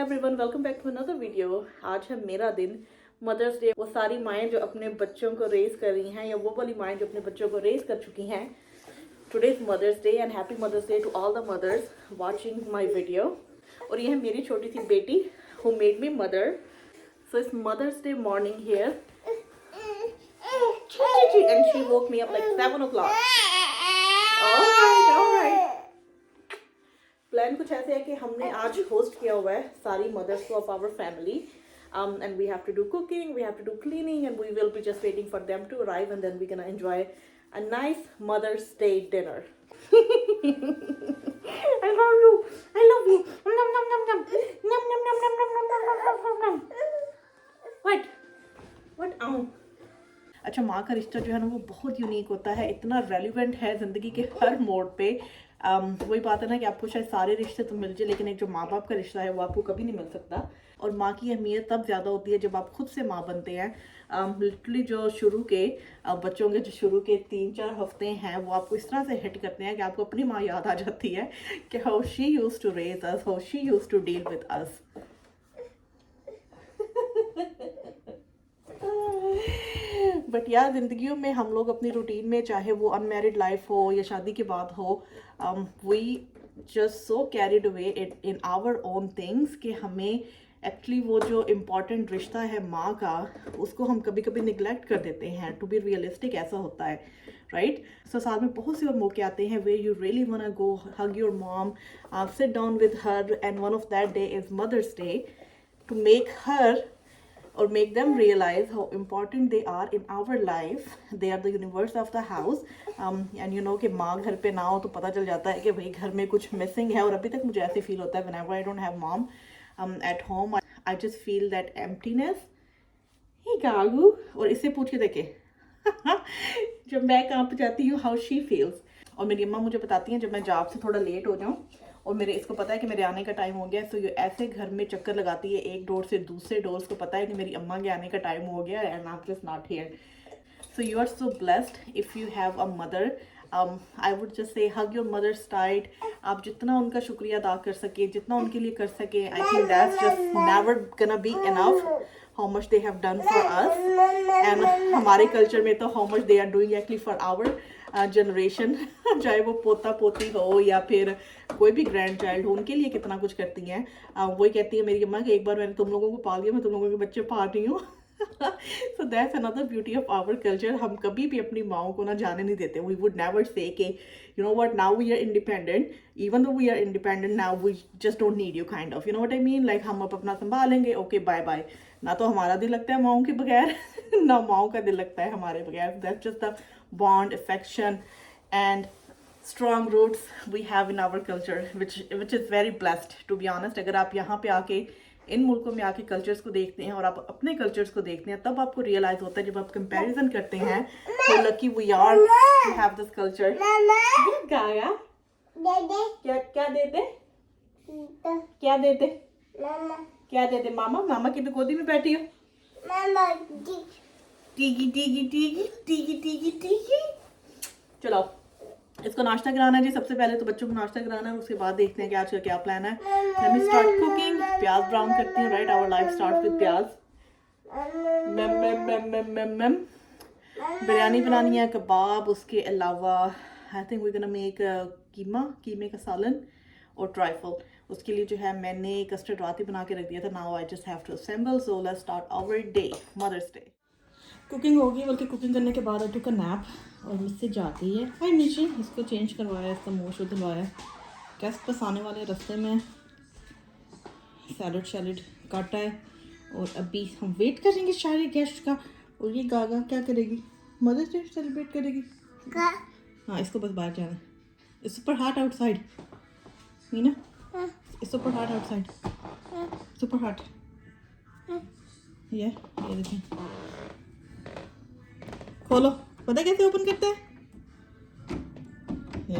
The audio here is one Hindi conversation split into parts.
Everyone, welcome back to another video. आज है मेरा दिन, मदर्स डे। वो सारी माएँ जो अपने बच्चों को रेज कर रही हैं या वो वाली माएँ जो अपने बच्चों को रेज कर चुकी हैं, today is mother's day and happy mother's day to all the mothers watching my video. और ये है मेरी छोटी सी बेटी who made me mother. So it's mother's day morning here and she woke me up like 7 o'clock. Alright. Plan कुछ ऐसे है कि हमने आज होस्ट किया हुआ है सारी mothers of our family and we have to do cooking, we have to do cleaning, and we will be just waiting for them to arrive, and then we're gonna enjoy a nice Mother's Day dinner. I love you. I love you. Nom nom nom nom. Nom nom nom nom nom nom nom nom nom. What? अच्छा, माँ का रिश्ता जो है ना वो बहुत यूनिक होता है, इतना रेलिवेंट है ज़िंदगी के हर मोड़ पे। वही बात है ना कि आपको शायद सारे रिश्ते तो मिल जाए, लेकिन एक जो माँ बाप का रिश्ता है वो आपको कभी नहीं मिल सकता। और माँ की अहमियत तब ज़्यादा होती है जब आप खुद से माँ बनते हैं। लिटरली जो शुरू के बच्चों के जो शुरू के 3-4 हफ्ते हैं वो आपको इस तरह से हिट करते हैं कि आपको अपनी माँ याद आ जाती है कि how she used to raise us, how she used to deal with us. But यार, ज़िंदगियों में हम लोग अपनी रूटीन में, चाहे वो अनमैरिड लाइफ हो या शादी के बाद हो, we just so carried away in our own things कि हमें एक्चुअली वो जो इम्पॉर्टेंट रिश्ता है माँ का, उसको हम कभी कभी निगलेक्ट कर देते हैं। टू बी रियलिस्टिक ऐसा होता है, राइट? सो साल में बहुत से और मौके आते हैं वे you really want to go hug your mom, sit down with her, and one of that day is mother's day, to make her or make them realize how important they are in our life. They are the universe of the house. And you know कि माँ घर पे ना हो तो पता चल जाता है कि भाई घर में कुछ मिसिंग है। और अभी तक मुझे ऐसे फील होता है whenever I don't have mom at home, I just feel that emptiness. Hey गागू, और इससे पूछ के देखे जब मैं काम पे जाती हूँ how she feels। और मेरी अम्मा मुझे बताती हैं जब मैं जॉब से थोड़ा लेट हो जाऊँ और मेरे इसको पता है कि मेरे आने का टाइम हो गया, तो ये ऐसे घर में चक्कर लगाती है एक डोर से दूसरे डोर। को पता है कि मेरी अम्मा के आने का टाइम हो गया and I am just not here. So you are so blessed if you have a mother. I would just say hug your mother's tight. आप जितना उनका शुक्रिया अदा कर सके, जितना उनके लिए कर सके, I think that's just never gonna be enough how much they have done for us. And हमारे कल्चर में तो how much they are doing actually for our generation, चाहे वो पोता पोती हो या फिर कोई भी ग्रैंड चाइल्ड हो, उनके लिए कितना कुछ करती हैं। वही कहती है मेरी अम्मा कि एक बार मैंने तुम लोगों को पाल दिया, मैं तुम लोगों के बच्चे पाल रही हूँ। So that's another beauty of our culture. हम कभी भी अपनी माओ को ना जाने नहीं देते। वी वुड नेवर से कि you know what, now we are independent, even though we are independent now, we just don't need you kind of, you know what I mean. Like हम अब अपना संभालेंगे, ओके बाय बाय। ना तो हमारा दिल लगता है माओ के बगैर ना माओ का दिल लगता है हमारे बगैर। That's just the bond, affection, and strong roots we have in our culture, which is very blessed, to be honest. अगर आप यहाँ पे आके इन मुल्कों में आके कल्चर्स को देखते हैं और आप अपने कल्चर्स को देखते हैं, तब आपको रियलाइज होता है, जब आप कंपैरिजन करते हैं, how lucky we are to have this culture. गाया क्या देते क्या देते क्या देते मामा? मामा की तो गोदी में बैठी हो। टीगी टीगी टीगी टीगी टीगी टीगी। चलो, इसको नाश्ता कराना है जी। सबसे पहले तो बच्चों को नाश्ता कराना है, उसके बाद देखते हैं कि आज का क्या प्लान है। Let me start cooking. प्याज ब्राउन करती हूँ, right? Our life start with pyaz. Biryani बनानी है, कबाब, उसके अलावा I think we gonna make कीमे का सालन और ट्राइफल। उसके लिए जो है मैंने कस्टर्ड रात ही बना के रख दिया था। Now I just have to assemble. So let's start our day, mother's day. Cooking होगी, बल्कि कुकिंग करने के बाद आई टुक अ नैप और मुझसे जाती है। हाय नीचे, इसको चेंज करवाया, इसका मुँह शुद्ध धुलवाया। गेस्ट बस आने वाले रास्ते में सैलड काटा है और अभी हम वेट करेंगे सारे गेस्ट का। और ये गागा क्या करेगी? मदर्स डे सेलिब्रेट करेगी। हाँ, इसको बस बाहर जाना है। It's super hot outside Meena, it's super hot outside, super hot. ये देखें, खोलो। पता कैसे ओपन करते हैं? ये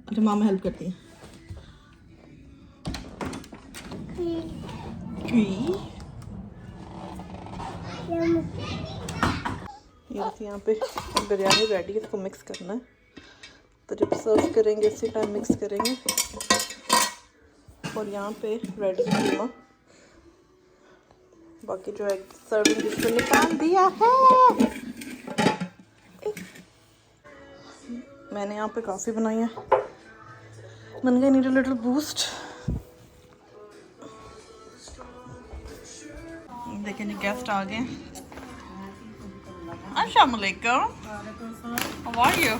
अच्छा, मामा हेल्प करती है। यहाँ पे बिरयानी रेडी है, इसको मिक्स करना है। तो जब सर्व करेंगे इसी टाइम मिक्स करेंगे। और यहाँ पे रेडी कीमा, बाकी जो है सर्विंग डिश में निकाल दिया है। मैंने यहाँ पे काफ़ी बनाई है, मैंने कहा नीड अ लिटिल बूस्ट। देखें जी गेस्ट आ गए। अस्सलाम वालेकुम, how are you,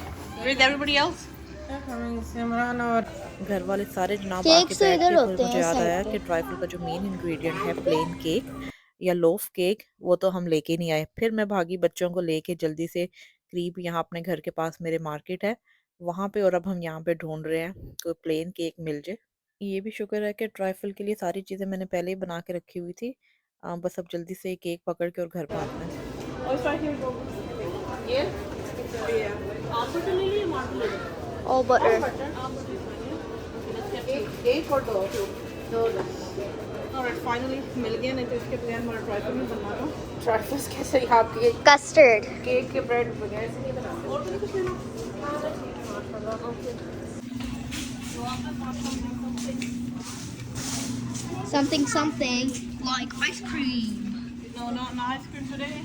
with everybody else. Simran और घर वाले सारे जनाब आके बैठ के, तो मुझे याद आया कि ट्राइफल का जो मेन इंग्रेडिएंट है प्लेन केक या लोफ केक, वो तो हम लेके नहीं आए। फिर मैं भागी बच्चों को लेके जल्दी से, करीब यहाँ अपने घर के पास मेरे मार्केट है वहाँ पे, और अब हम यहाँ पे ढूंढ रहे हैं कोई प्लेन केक मिल जाए। ये भी शुक्र है कि ट्राइफल के लिए सारी चीज़ें मैंने पहले ही बना के रखी हुई थी, बस अब जल्दी से केक पकड़ के और घर भागना है। All butter. एक और दो फाइनली मिल गया, नहीं तो इसके बगैर हमारा ट्राइफल नहीं बनना था। ट्राइफल्स कैसे ही आपके Custard. केक के ब्रेड बगैर से नहीं बनाते। और तो कुछ लेना Something like ice cream. no ice cream today।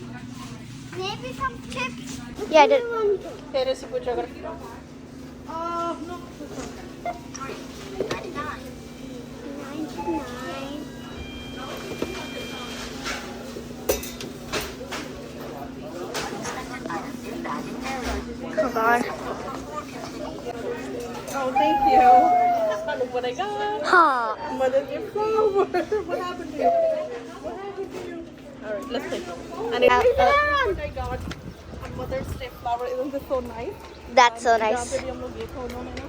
Maybe some chips. Yeah, I did. तेरे से पूछा अगर no Oh God. oh thank you, look what I got, Ha. mother gift flower। what happened to you, what happened to you? All right, let's take and what I got a mother's day flower, isn't this so nice? That's so यहाँ nice. पे भी हम लोग देखा उन्होंने ना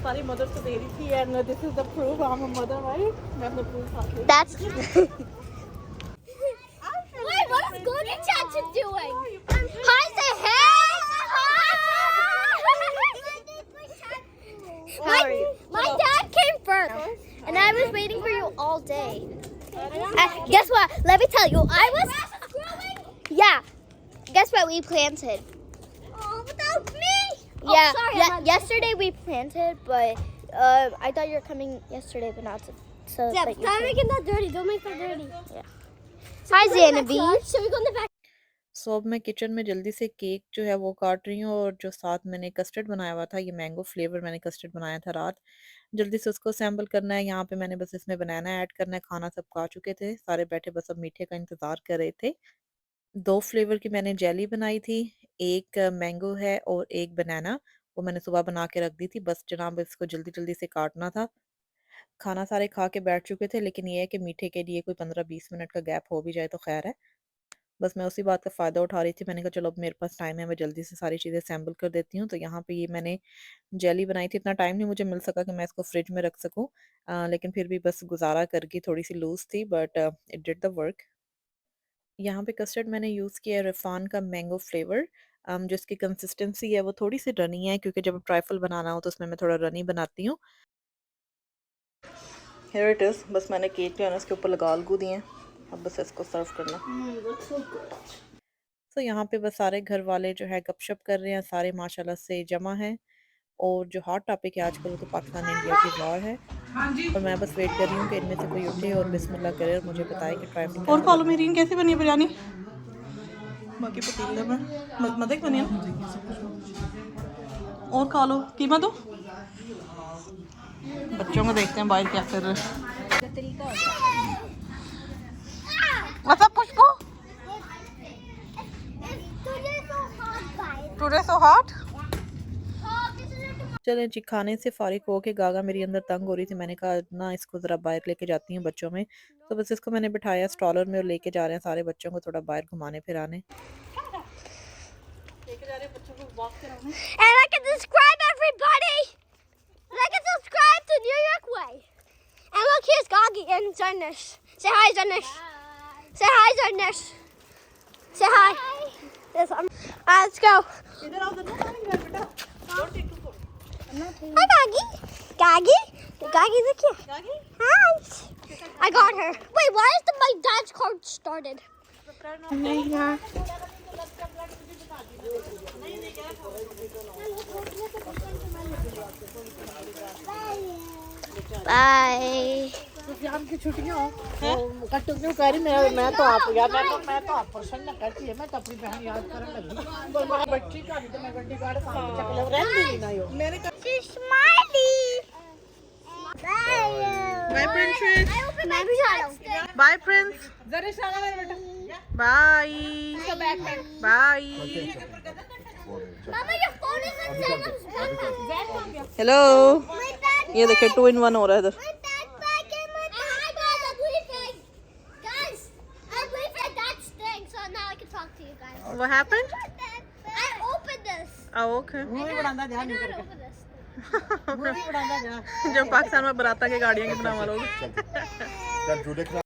सारी मदर को दे रही थी, and this is the proof I am a mother, right. मैं अपने प्रूफ साथ ले। That's. Wait, what is Golden Chacha doing? Hi, say hey. My dad came first, and I was waiting for you all day. Guess what? Let me tell you, I was. Yeah. Guess what we planted? Oh, without me. Yeah. Oh, sorry, yesterday we planted, but I thought you were coming yesterday, but not so. Yeah, but don't make it that dirty. Don't make that dirty. Yeah. Hi, Zainabi. Should we go in the back? सो अब मैं किचन में जल्दी से केक जो है वो काट रही हूँ, और जो साथ मैंने कस्टर्ड बनाया हुआ था, ये मैंगो फ्लेवर मैंने कस्टर्ड बनाया था रात, जल्दी से उसको असेंबल करना है। यहाँ पे मैंने बस इसमें बनाना ऐड करना है। खाना सब खा चुके थे सारे, बैठे बस अब मीठे का इंतज़ार कर रहे थे। 2 फ्लेवर की मैंने जेली बनाई थी, एक मैंगो है और एक बनाना, वो मैंने सुबह बना के रख दी थी। बस जनाब इसको जल्दी जल्दी से काटना था। खाना सारे खा के बैठ चुके थे, लेकिन ये है कि मीठे के लिए कोई 15-20 मिनट का गैप हो भी जाए तो खैर है। बस मैं उसी बात का फ़ायदा उठा रही थी, मैंने कहा चलो अब मेरे पास टाइम है, मैं जल्दी से सारी चीज़ें असेंबल कर देती हूँ। तो यहाँ पे ये मैंने जेली बनाई थी, इतना टाइम नहीं मुझे मिल सका कि मैं इसको फ्रिज में रख सकूँ, लेकिन फिर भी बस गुजारा करके, थोड़ी सी लूज़ थी but it did the work. यहाँ पे कस्टर्ड मैंने यूज़ किया है रिफान का मैंगो फ्लेवर, जिसकी कंसिस्टेंसी है वो थोड़ी सी रनी है, क्योंकि जब ट्राइफल बनाना हो तो उसमें मैं थोड़ा रनी बनाती हूँ। हियर इट इज़, बस मैंने केक जो है ना इसके ऊपर लगा लगू दिए हैं, अब बस इसको सर्व करना। तो यहाँ पे बस सारे घर वाले जो है गपशप कर रहे हैं, सारे माशाल्लाह से जमा हैं। और जो हॉट टॉपिक है आजकल वो तो पाकिस्तान इंडिया की वॉर है, और मैं बस वेट कर रही हूँ कि इनमें से कोई उठे और बिस्मिल्लाह करे और मुझे बताए कि ट्राइफल और खा लो मेरी, कैसी बनी है बिरयानी, बाकी पतीले में मज़े की बनी है ना। और खा लो, कीमा दो बच्चों को, देखते हैं बाहर क्या कर रहे हैं। मतलब खुशबू टुडे सो हॉट। चलें जी, खाने से फारिग हो के गागा मेरी अंदर तंग हो रही थी, मैंने कहा ना इसको ज़रा बाहर लेके जाती हूँ बच्चों में। तो बस इसको मैंने बिठाया स्ट्रॉलर में और लेके जा रहे हैं सारे बच्चों को थोड़ा बाहर घुमाने फिराने। And like and subscribe, everybody. Like and subscribe to New York Way. And look, here's Gagi and Zarnish. Say hi, Zarnish. Say hi, Zarnish. Say hi. Yes, let's go. Hi, Gagi. Gagi? Gagi, look here. Hi. I got her. Wait, why is my dad's card started? Bye. Sufiyan की छुट्टियां हो कट्टू क्यों कह रही मैं तो आप यार मैं तो आप प्रसन्न करती है मैं तो अपनी बहन याद करने लगी बोल मैं बच्ची का भी तो मैं गड्डी गाड़ी काम चकले रहन भी नहीं हो मैंने She's smiling. बाय प्रिंसेस, मैं भी जा रहा हूँ. बाय प्रिंस, जरा इशारा कर बेटा bye bye. Mama, your phone is in Zainab's backpack. Hello, My backpack. ये देखिए 2 in 1 हो रहा है इधर. My backpack and my backpack. Hi guys, I'm leaving. Guys, I'm leaving. That stinks. So now I can talk to you guys. What happened? I opened this. Oh, okay. मुंह ही बढ़ांदा ध्यान नहीं I करके opened this. मुंह ही बढ़ांदा ध्यान जब पाकिस्तान में बराता के गाड़ियां के बनावा लोग. चल जूडे